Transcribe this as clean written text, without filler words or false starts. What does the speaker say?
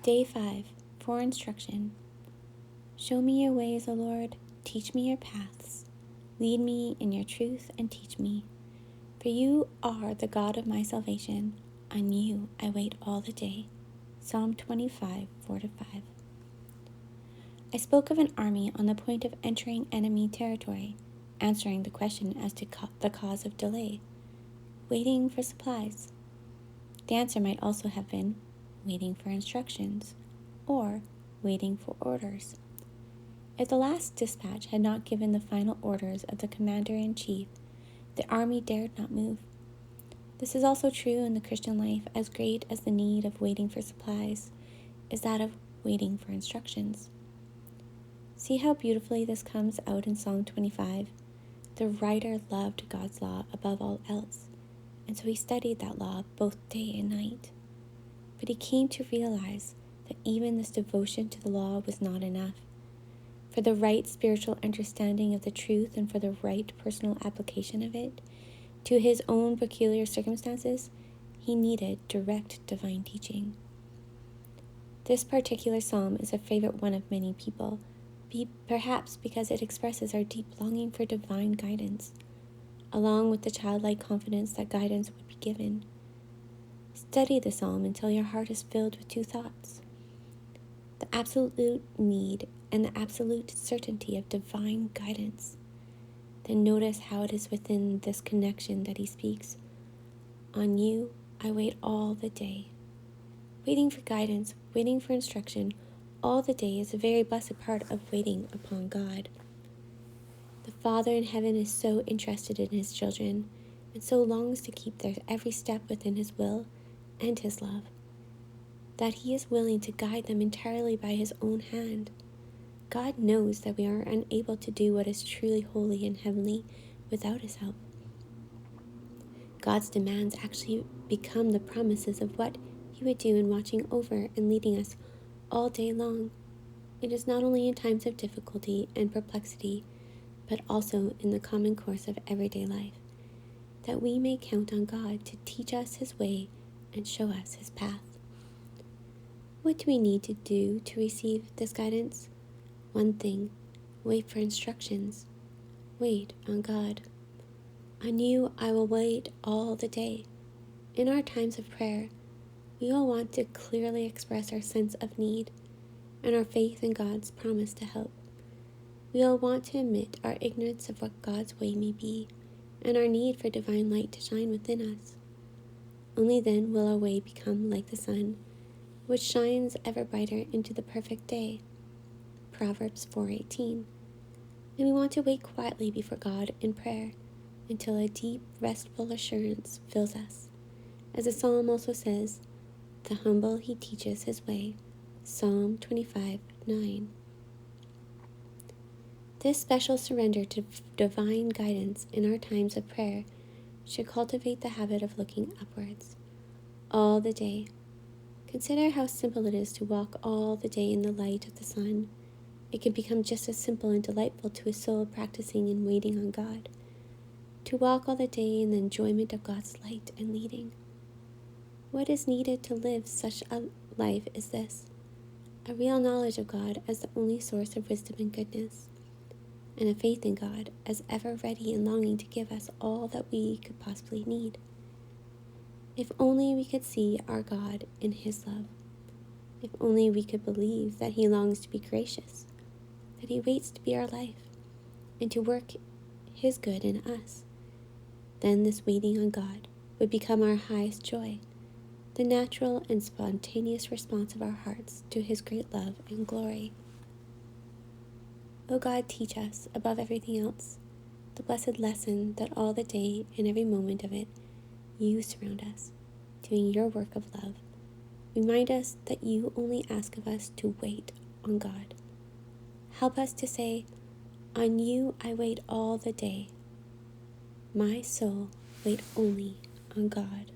Day 5, for instruction. Show me your ways, O Lord, teach me your paths. Lead me in your truth and teach me. For you are the God of my salvation. On you I wait all the day. Psalm 25, 4-5. I spoke of an army on the point of entering enemy territory, answering the question as to the cause of delay. Waiting for supplies. The answer might also have been waiting for instructions, or waiting for orders. If the last dispatch had not given the final orders of the commander-in-chief, the army dared not move. This is also true in the Christian life. As great as the need of waiting for supplies is that of waiting for instructions. See how beautifully this comes out in Psalm 25. The writer loved God's law above all else, and so he studied that law both day and night. But he came to realize that even this devotion to the law was not enough. For the right spiritual understanding of the truth and for the right personal application of it to his own peculiar circumstances, he needed direct divine teaching. This particular psalm is a favorite one of many people, perhaps because it expresses our deep longing for divine guidance, along with the childlike confidence that guidance would be given. Study the psalm until your heart is filled with two thoughts: the absolute need and the absolute certainty of divine guidance. Then notice how it is within this connection that he speaks. On you I wait all the day. Waiting for guidance, waiting for instruction, all the day is a very blessed part of waiting upon God. The Father in heaven is so interested in his children, and so longs to keep their every step within his will and his love, that he is willing to guide them entirely by his own hand. God knows that we are unable to do what is truly holy and heavenly without his help. God's demands actually become the promises of what he would do in watching over and leading us all day long. It is not only in times of difficulty and perplexity, but also in the common course of everyday life, that we may count on God to teach us his way and show us his path. What do we need to do to receive this guidance? One thing: wait for instructions. Wait on God. On you I will wait all the day. In our times of prayer, we all want to clearly express our sense of need and our faith in God's promise to help. We all want to admit our ignorance of what God's way may be and our need for divine light to shine within us. Only then will our way become like the sun, which shines ever brighter into the perfect day. Proverbs 4:18. And we want to wait quietly before God in prayer until a deep, restful assurance fills us. As the psalm also says, the humble he teaches his way. Psalm 25:9. This special surrender to divine guidance in our times of prayer should cultivate the habit of looking upwards all the day. Consider how simple it is to walk all the day in the light of the sun. It can become just as simple and delightful to a soul practicing and waiting on God, to walk all the day in the enjoyment of God's light and leading. What is needed to live such a life is this: a real knowledge of God as the only source of wisdom and goodness, and a faith in God as ever ready and longing to give us all that we could possibly need. If only we could see our God in his love. If only we could believe that he longs to be gracious, that he waits to be our life, and to work his good in us. Then this waiting on God would become our highest joy, the natural and spontaneous response of our hearts to his great love and glory. O God, teach us, above everything else, the blessed lesson that all the day and every moment of it you surround us, doing your work of love. Remind us that you only ask of us to wait on God. Help us to say, on you I wait all the day. My soul, wait only on God.